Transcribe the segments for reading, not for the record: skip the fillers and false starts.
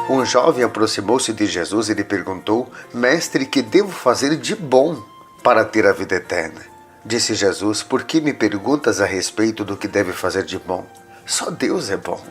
Um jovem aproximou-se de Jesus e lhe perguntou: Mestre, que devo fazer de bom para ter a vida eterna? Disse Jesus: Por que me perguntas a respeito do que deve fazer de bom? Só Deus é bom.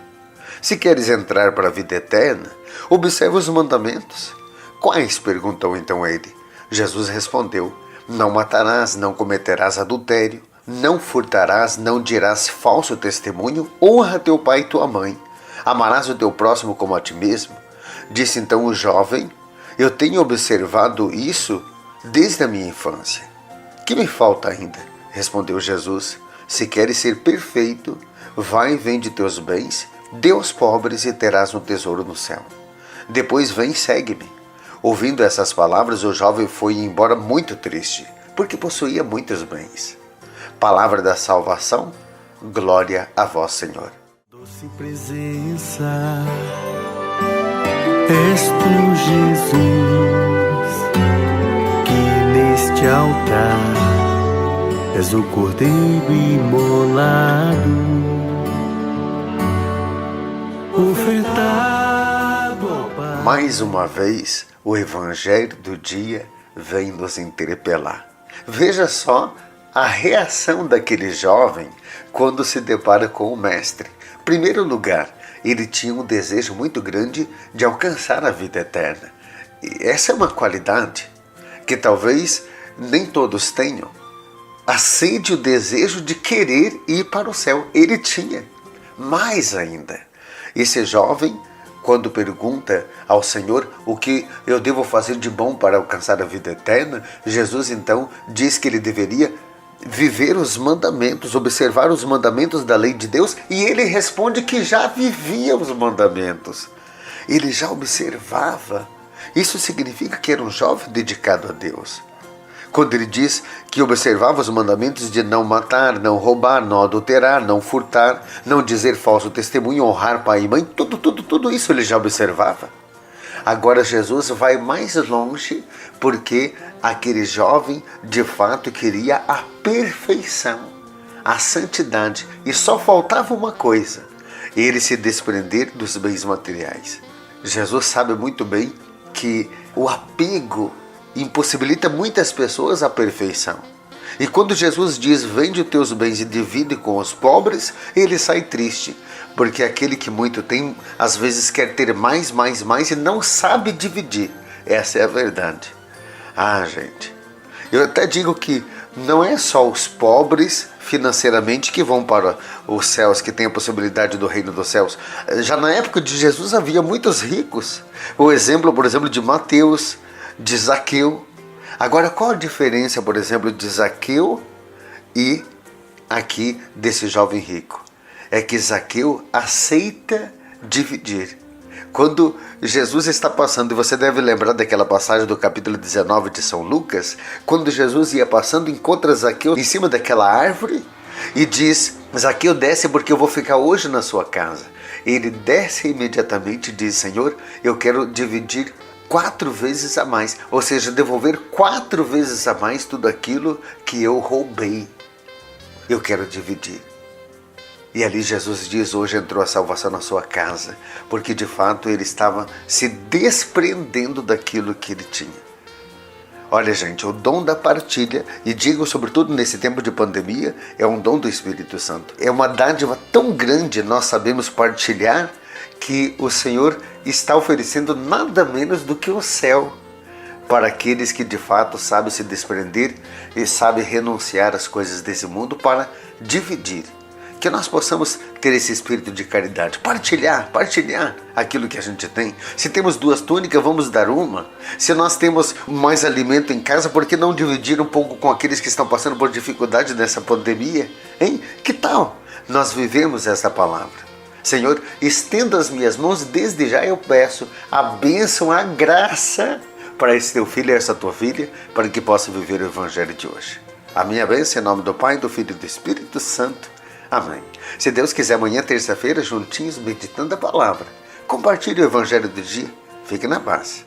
Se queres entrar para a vida eterna, observa os mandamentos. Quais? Perguntou então ele. Jesus respondeu: Não matarás, não cometerás adultério, não furtarás, não dirás falso testemunho, honra teu pai e tua mãe. Amarás o teu próximo como a ti mesmo. Disse então o jovem: Eu tenho observado isso desde a minha infância. Que me falta ainda? Respondeu Jesus: Se queres ser perfeito, vai e vende teus bens, dê aos pobres e terás um tesouro no céu. Depois vem e segue-me. Ouvindo essas palavras, o jovem foi embora muito triste, porque possuía muitos bens. Palavra da salvação, glória a vós, Senhor. Doce presença, és tu, Jesus, que neste altar és o Cordeiro imolado, ofertado ao Pai. Mais uma vez, o Evangelho do dia vem nos interpelar. Veja só a reação daquele jovem quando se depara com o Mestre. Em primeiro lugar, ele tinha um desejo muito grande de alcançar a vida eterna. E essa é uma qualidade que talvez nem todos tenham. A sede, o desejo de querer ir para o céu. Ele tinha. Mais ainda, esse jovem, quando pergunta ao Senhor o que eu devo fazer de bom para alcançar a vida eterna, Jesus então diz que ele deveria viver os mandamentos, observar os mandamentos da lei de Deus, e ele responde que já vivia os mandamentos. Ele já observava. Isso significa que era um jovem dedicado a Deus. Quando ele diz que observava os mandamentos de não matar, não roubar, não adulterar, não furtar, não dizer falso testemunho, honrar pai e mãe, tudo isso ele já observava. Agora Jesus vai mais longe, porque aquele jovem de fato queria a perfeição, a santidade, e só faltava uma coisa: ele se desprender dos bens materiais. Jesus sabe muito bem que o apego impossibilita muitas pessoas a perfeição. E quando Jesus diz: vende os teus bens e divide com os pobres, ele sai triste, porque aquele que muito tem, às vezes quer ter mais e não sabe dividir. Essa é a verdade. Gente, eu até digo que não é só os pobres financeiramente que vão para os céus, que têm a possibilidade do reino dos céus. Já na época de Jesus havia muitos ricos. O exemplo, por exemplo, de Mateus, de Zaqueu. Agora, qual a diferença, por exemplo, de Zaqueu e aqui desse jovem rico? É que Zaqueu aceita dividir. Quando Jesus está passando, e você deve lembrar daquela passagem do capítulo 19 de São Lucas, quando Jesus ia passando, encontra Zaqueu em cima daquela árvore e diz: Zaqueu, desce porque eu vou ficar hoje na sua casa. Ele desce imediatamente e diz: Senhor, eu quero dividir 4 vezes a mais, ou seja, devolver 4 vezes a mais tudo aquilo que eu roubei. Eu quero dividir. E ali Jesus diz: hoje entrou a salvação na sua casa, porque de fato ele estava se desprendendo daquilo que ele tinha. Olha, gente, o dom da partilha, e digo sobretudo nesse tempo de pandemia, é um dom do Espírito Santo. É uma dádiva tão grande nós sabemos partilhar, que o Senhor está oferecendo nada menos do que o céu para aqueles que de fato sabem se desprender e sabem renunciar às coisas desse mundo para dividir. Que nós possamos ter esse espírito de caridade, partilhar aquilo que a gente tem. Se temos 2 túnicas, vamos dar uma. Se nós temos mais alimento em casa, por que não dividir um pouco com aqueles que estão passando por dificuldade nessa pandemia? Hein? Que tal nós vivemos essa palavra? Senhor, estenda as minhas mãos, desde já eu peço a bênção, a graça para esse teu filho e essa tua filha, para que possa viver o Evangelho de hoje. A minha bênção em nome do Pai, do Filho e do Espírito Santo. Amém. Se Deus quiser, amanhã, terça-feira, juntinhos, meditando a palavra. Compartilhe o Evangelho do dia. Fique na paz.